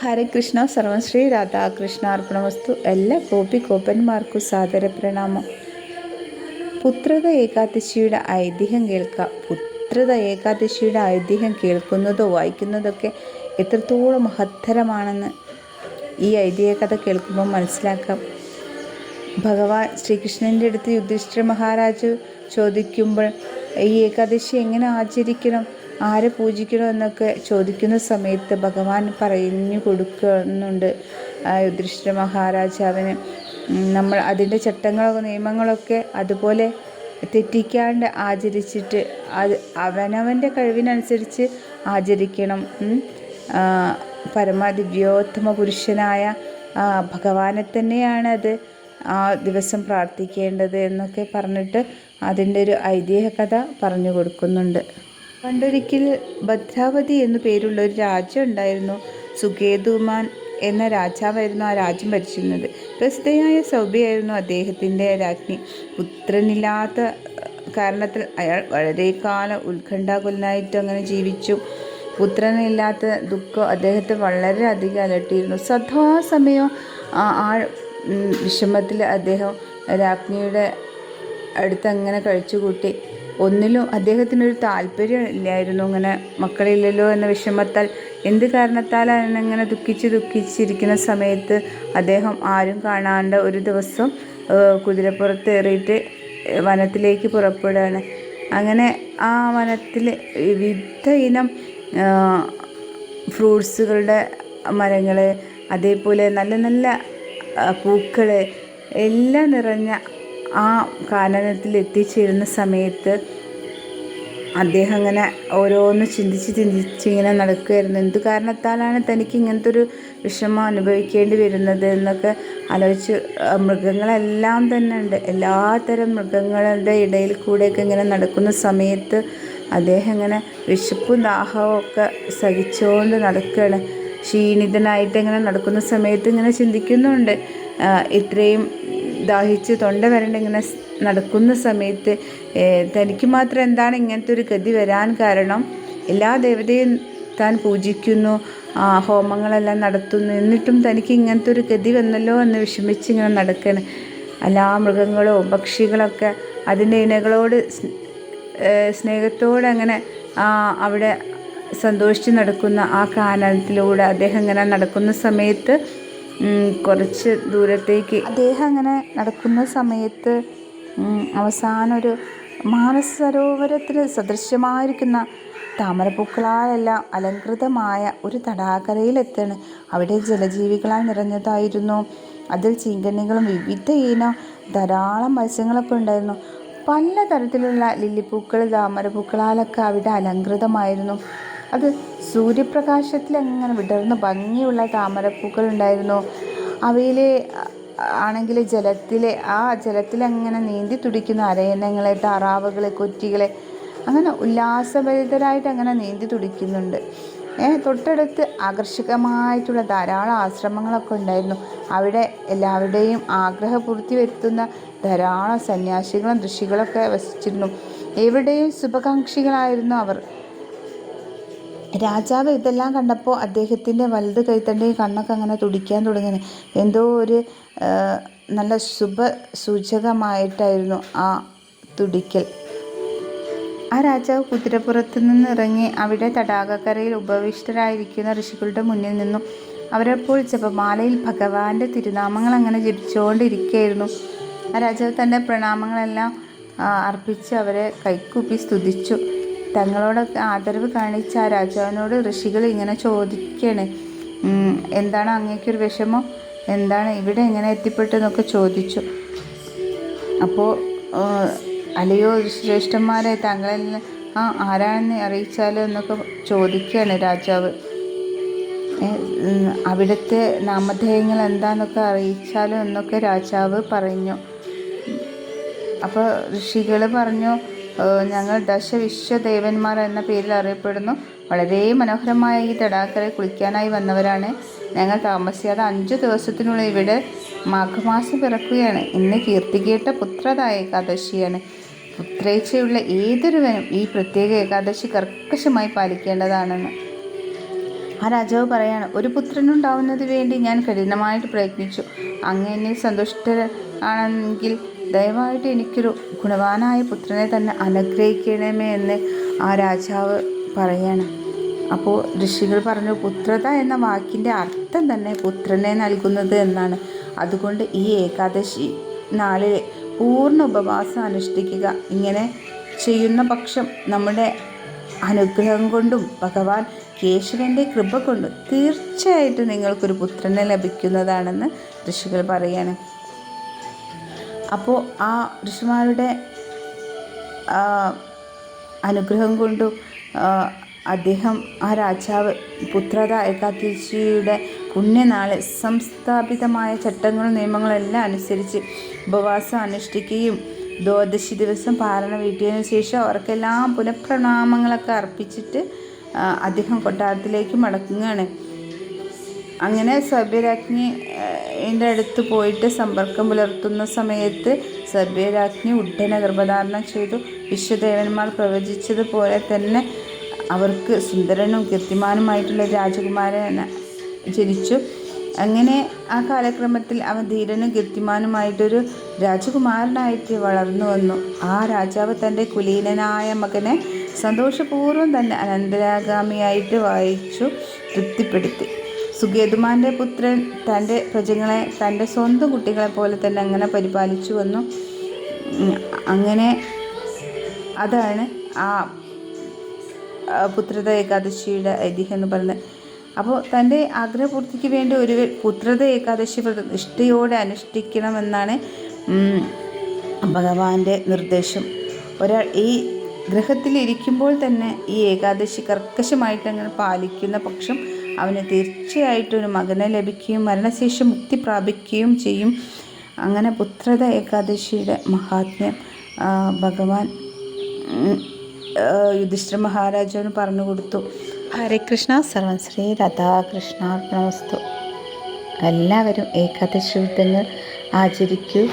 ഹരേ കൃഷ്ണ. സർവം ശ്രീ രാധാകൃഷ്ണ അർപ്പണവസ്തു. എല്ലാ കോപ്പിക്കോപ്പന്മാർക്കും സാദര പ്രണാമം. പുത്രത ഏകാദശിയുടെ ഐതിഹ്യം കേൾക്കാം. പുത്രത ഏകാദശിയുടെ ഐതിഹ്യം കേൾക്കുന്നതോ വായിക്കുന്നതൊക്കെ എത്രത്തോളം മഹത്തരമാണെന്ന് ഈ ഐതിഹ്യ കഥ കേൾക്കുമ്പോൾ മനസ്സിലാക്കാം. ഭഗവാൻ ശ്രീകൃഷ്ണൻ്റെ അടുത്ത് യുധിഷ്ഠിര മഹാരാജ് ചോദിക്കുമ്പോൾ ഈ ഏകാദശി എങ്ങനെ ആചരിക്കണം, ആരെ പൂജിക്കണം എന്നൊക്കെ ചോദിക്കുന്ന സമയത്ത് ഭഗവാൻ പറഞ്ഞു കൊടുക്കുന്നുണ്ട് യുധിഷ്ഠിര മഹാരാജാവിന്. നമ്മൾ അതിൻ്റെ ചട്ടങ്ങളോ നിയമങ്ങളൊക്കെ അതുപോലെ തെറ്റിക്കാണ്ട് ആചരിച്ചിട്ട് അത് അവനവൻ്റെ കഴിവിനനുസരിച്ച് ആചരിക്കണം. പരമദിവ്യോത്തമ പുരുഷനായ ഭഗവാനെ തന്നെയാണ് അത് ആ ദിവസം പ്രാർത്ഥിക്കേണ്ടത് എന്നൊക്കെ പറഞ്ഞിട്ട് അതിൻ്റെ ഒരു ഐതിഹ്യ കഥ പറഞ്ഞു കൊടുക്കുന്നുണ്ട്. പണ്ടൊരിക്കൽ ഭദ്രാവതി എന്നു പേരുള്ള ഒരു രാജ്യം ഉണ്ടായിരുന്നു. സുകേതുമാൻ എന്ന രാജാവായിരുന്നു ആ രാജ്യം ഭരിച്ചിരുന്നത്. പ്രസിദ്ധയായ സൗബിയായിരുന്നു അദ്ദേഹത്തിൻ്റെ രാജ്ഞി. പുത്രനില്ലാത്ത കാരണത്തിൽ അയാൾ വളരെ കാലം ഉത്കണ്ഠാകുലനായിട്ട് അങ്ങനെ ജീവിച്ചു. പുത്രനില്ലാത്ത ദുഃഖം അദ്ദേഹത്തെ വളരെയധികം അലട്ടിയിരുന്നു. സദാസമയം ആ വിഷമത്തിൽ അദ്ദേഹം രാജ്ഞിയുടെ അടുത്ത് അങ്ങനെ കഴിച്ചുകൂട്ടി. ഒന്നിലും അദ്ദേഹത്തിനൊരു താല്പര്യം ഇല്ലായിരുന്നു. അങ്ങനെ മക്കളില്ലല്ലോ എന്ന വിഷമത്താൽ എന്ത് കാരണത്താലാണ് ഇങ്ങനെ ദുഃഖിച്ചിരിക്കുന്ന സമയത്ത് അദ്ദേഹം ആരും കാണാണ്ട് ഒരു ദിവസം കുതിരപ്പുറത്ത് ഏറിയിട്ട് വനത്തിലേക്ക് പുറപ്പെടുകയാണ്. അങ്ങനെ ആ വനത്തിൽ വിവിധ ഇനം ഫ്രൂട്ട്സുകളുടെ മരങ്ങൾ, അതേപോലെ നല്ല നല്ല പൂക്കൾ എല്ലാം നിറഞ്ഞ ആ കാനനത്തിൽ എത്തിച്ചേരുന്ന സമയത്ത് അദ്ദേഹം അങ്ങനെ ഓരോന്ന് ചിന്തിച്ച് ഇങ്ങനെ നടക്കുകയായിരുന്നു. എന്ത് കാരണത്താലാണ് തനിക്ക് ഇങ്ങനത്തെ ഒരു വിഷമം അനുഭവിക്കേണ്ടി വരുന്നത് എന്നൊക്കെ ആലോചിച്ച് മൃഗങ്ങളെല്ലാം തന്നെ ഉണ്ട്. എല്ലാത്തരം മൃഗങ്ങളുടെ ഇടയിൽ കൂടെയൊക്കെ ഇങ്ങനെ നടക്കുന്ന സമയത്ത് അദ്ദേഹം ഇങ്ങനെ വിശപ്പും ദാഹവും ഒക്കെ സഹിച്ചുകൊണ്ട് നടക്കുകയാണ്. ക്ഷീണിതനായിട്ട് ഇങ്ങനെ നടക്കുന്ന സമയത്ത് ഇങ്ങനെ ചിന്തിക്കുന്നുണ്ട്, ഇത്രയും ദാഹിച്ച് തൊണ്ട വരണ്ട് ഇങ്ങനെ നടക്കുന്ന സമയത്ത് തനിക്ക് മാത്രം എന്താണ് ഇങ്ങനത്തെ ഒരു ഗതി വരാൻ കാരണം? എല്ലാ ദേവതയും താൻ പൂജിക്കുന്നു, ഹോമങ്ങളെല്ലാം നടത്തുന്നു, എന്നിട്ടും തനിക്ക് ഇങ്ങനത്തെ ഒരു ഗതി വന്നല്ലോ എന്ന് വിഷമിച്ച് ഇങ്ങനെ നടക്കുകയാണ്. എല്ലാ മൃഗങ്ങളോ പക്ഷികളൊക്കെ അതിൻ്റെ ഇണകളോട് സ്നേഹത്തോടെ അങ്ങനെ അവിടെ സന്തോഷിച്ച് നടക്കുന്ന ആ കാനനത്തിലൂടെ അദ്ദേഹം ഇങ്ങനെ നടക്കുന്ന സമയത്ത് കുറച്ച് ദൂരത്തേക്ക് അദ്ദേഹം അങ്ങനെ നടക്കുന്ന സമയത്ത് അവസാനം ഒരു മാനസ സരോവരത്തിന് സദൃശ്യമായിരിക്കുന്ന താമരപ്പൂക്കളാലെല്ലാം അലങ്കൃതമായ ഒരു തടാകരയിലെത്താണ്. അവിടെ ജലജീവികളാൽ നിറഞ്ഞതായിരുന്നു. അതിൽ ചീങ്കണ്ണികളും വിവിധ ഇനം ധാരാളം മത്സ്യങ്ങളൊക്കെ ഉണ്ടായിരുന്നു. പല തരത്തിലുള്ള ലില്ലിപ്പൂക്കൾ, താമരപ്പൂക്കളാലൊക്കെ അവിടെ അലങ്കൃതമായിരുന്നു. അത് സൂര്യപ്രകാശത്തിൽ അങ്ങനെ വിടർന്ന് ഭംഗിയുള്ള താമരപ്പൂക്കൾ ഉണ്ടായിരുന്നു. അവയിൽ ആണെങ്കിൽ ജലത്തിലങ്ങനെ നീന്തി തുടിക്കുന്ന അരയന്നങ്ങളെ, താറാവുകളെ, കൊറ്റികളെ അങ്ങനെ ഉല്ലാസഭരിതരായിട്ട് അങ്ങനെ നീന്തി തുടിക്കുന്നുണ്ട്. തൊട്ടടുത്ത് ആകർഷകമായിട്ടുള്ള ധാരാളം ആശ്രമങ്ങളൊക്കെ ഉണ്ടായിരുന്നു. അവിടെ എല്ലാവരുടെയും ആഗ്രഹപൂർത്തി വരുത്തുന്ന ധാരാളം സന്യാസികളും ഋഷികളൊക്കെ വസിച്ചിരുന്നു. എവിടെയും ശുഭകാംക്ഷികളായിരുന്നു അവർ. രാജാവ് ഇതെല്ലാം കണ്ടപ്പോൾ അദ്ദേഹത്തിൻ്റെ വലത് കൈത്തണ്ടി കണ്ണൊക്കെ അങ്ങനെ തുടിക്കാൻ തുടങ്ങി. എന്തോ ഒരു നല്ല ശുഭ സൂചകമായിട്ടായിരുന്നു ആ തുടിക്കൽ. ആ രാജാവ് കുതിരപ്പുറത്ത് നിന്ന് ഇറങ്ങി അവിടെ തടാകക്കരയിൽ ഉപവിഷ്ടരായിരിക്കുന്ന ഋഷികളുടെ മുന്നിൽ നിന്നും അവരപ്പോൾ ജപമാലയിൽ ഭഗവാന്റെ തിരുനാമങ്ങൾ അങ്ങനെ ജപിച്ചുകൊണ്ടിരിക്കുകയായിരുന്നു. ആ രാജാവ് തൻ്റെ പ്രണാമങ്ങളെല്ലാം അർപ്പിച്ച് അവരെ കൈകൂപ്പി സ്തുതിച്ചു. തങ്ങളോടൊക്കെ ആദരവ് കാണിച്ച ആ രാജാവിനോട് ഋഷികൾ ഇങ്ങനെ ചോദിക്കുകയാണ്, എന്താണ് അങ്ങേക്കൊരു വിഷമം, എന്താണ് ഇവിടെ എങ്ങനെ എത്തിപ്പെട്ടു എന്നൊക്കെ ചോദിച്ചു. അപ്പോൾ അല്ലയോ ശ്രേഷ്ഠന്മാരെ, താങ്കളെല്ലാം ആരാണെന്ന് അറിയിച്ചാലോ എന്നൊക്കെ ചോദിക്കുകയാണ് രാജാവ്. അവിടുത്തെ നാമധേയങ്ങൾ എന്താണെന്നൊക്കെ അറിയിച്ചാലോ എന്നൊക്കെ രാജാവ് പറഞ്ഞു. അപ്പോൾ ഋഷികൾ പറഞ്ഞു, ഞങ്ങൾ ദശവിശ്വദേവന്മാർ എന്ന പേരിൽ അറിയപ്പെടുന്നു. വളരെ മനോഹരമായ ഈ തടാകക്കരയിൽ കുളിക്കാനായി വന്നവരാണ് ഞങ്ങൾ. താമസിയാതെ 5 ദിവസത്തിനുള്ളിൽ ഇവിടെ മാഘമാസം പിറക്കുകയാണ്. ഇന്ന് കീർത്തികേട്ട പുത്രത ഏകാദശിയാണ്. പുത്രേച്ഛയുള്ള ഏതൊരുവനും ഈ പ്രത്യേക ഏകാദശി കർക്കശമായി പാലിക്കേണ്ടതാണെന്ന്. ആ രാജാവ് പറയാണ്, ഒരു പുത്രനുണ്ടാവുന്നത് വേണ്ടി ഞാൻ കഠിനമായിട്ട് പ്രയത്നിച്ചു. അങ്ങനെ സന്തുഷ്ടരാണെങ്കിൽ ദയവായിട്ട് എനിക്കൊരു ഗുണവാനായ പുത്രനെ തന്നെ അനുഗ്രഹിക്കണമേ എന്ന് ആ രാജാവ് പറയാണ്. അപ്പോൾ ഋഷികൾ പറഞ്ഞു, പുത്രത എന്ന വാക്കിൻ്റെ അർത്ഥം തന്നെ പുത്രനെ നൽകുന്നത് എന്നാണ്. അതുകൊണ്ട് ഈ ഏകാദശി നാളിൽ പൂർണ്ണ ഉപവാസം അനുഷ്ഠിക്കുക. ഇങ്ങനെ ചെയ്യുന്ന പക്ഷം നമ്മുടെ അനുഗ്രഹം കൊണ്ടും ഭഗവാൻ കേശവൻ്റെ കൃപ കൊണ്ടും തീർച്ചയായിട്ടും നിങ്ങൾക്കൊരു പുത്രനെ ലഭിക്കുന്നതാണെന്ന് ഋഷികൾ പറയാണ്. അപ്പോൾ ആ ഋഷിമാരുടെ അനുഗ്രഹം കൊണ്ടും അദ്ദേഹം ആ രാജാവ് പുത്രത ഏകാദശിയുടെ പുണ്യനാളിൽ സംസ്ഥാപിതമായ ചട്ടങ്ങളും നിയമങ്ങളും എല്ലാം അനുസരിച്ച് ഉപവാസം അനുഷ്ഠിക്കുകയും ദ്വാദശി ദിവസം പാരണ വീട്ടിയതിനു ശേഷം അവർക്കെല്ലാം പുനഃപ്രണാമങ്ങളൊക്കെ അർപ്പിച്ചിട്ട് അദ്ദേഹം കൊട്ടാരത്തിലേക്ക് മടങ്ങുകയാണ്. അങ്ങനെ സഭ്യരാജ്ഞിൻ്റെ അടുത്ത് പോയിട്ട് സമ്പർക്കം പുലർത്തുന്ന സമയത്ത് സഭ്യരാജ്ഞി ഉടനെ ഗർഭധാരണം ചെയ്തു. വിശ്വദേവന്മാർ പ്രവചിച്ചതുപോലെ തന്നെ അവർക്ക് സുന്ദരനും കീർത്തിമാനുമായിട്ടുള്ള രാജകുമാരൻ ജനിച്ചു. അങ്ങനെ ആ കാലക്രമത്തിൽ അവൻ ധീരനും കീർത്തിമാനുമായിട്ടൊരു രാജകുമാരനായിട്ട് വളർന്നു വന്നു. ആ രാജാവ് തൻ്റെ കുലീനനായ മകനെ സന്തോഷപൂർവ്വം തന്നെ അനന്തരാഗാമിയായിട്ട് വായിച്ചു തൃപ്തിപ്പെടുത്തി. സുകേതുമാൻ്റെ പുത്രൻ തൻ്റെ പ്രജകളെ തൻ്റെ സ്വന്തം കുട്ടികളെ പോലെ തന്നെ അങ്ങനെ പരിപാലിച്ചു വന്നു. അങ്ങനെ അതാണ് ആ പുത്രത ഏകാദശിയുടെ ഐതിഹ്യം എന്ന് പറയുന്നത്. അപ്പോൾ തൻ്റെ ആഗ്രഹപൂർത്തിക്ക് വേണ്ടി ഒരു പുത്രത ഏകാദശി നിഷ്ഠയോടെ അനുഷ്ഠിക്കണമെന്നാണ് ഭഗവാന്റെ നിർദ്ദേശം. ഒരാൾ ഈ ഗ്രഹത്തിലിരിക്കുമ്പോൾ തന്നെ ഈ ഏകാദശി കർക്കശമായിട്ട് അങ്ങനെ പാലിക്കുന്ന പക്ഷം അവന് തീർച്ചയായിട്ടും ഒരു മകനെ ലഭിക്കുകയും മരണശേഷം മുക്തി പ്രാപിക്കുകയും ചെയ്യും. അങ്ങനെ പുത്രത ഏകാദശിയുടെ മഹാത്മ്യം ഭഗവാൻ യുധിഷ്ഠിര മഹാരാജാവിന് പറഞ്ഞു കൊടുത്തു. ഹരേ കൃഷ്ണ. സർവം ശ്രീ രാധാകൃഷ്ണാർപ്പണമസ്തു. എല്ലാവരും ഏകാദശി വ്രതങ്ങൾ ആചരിക്കൂ.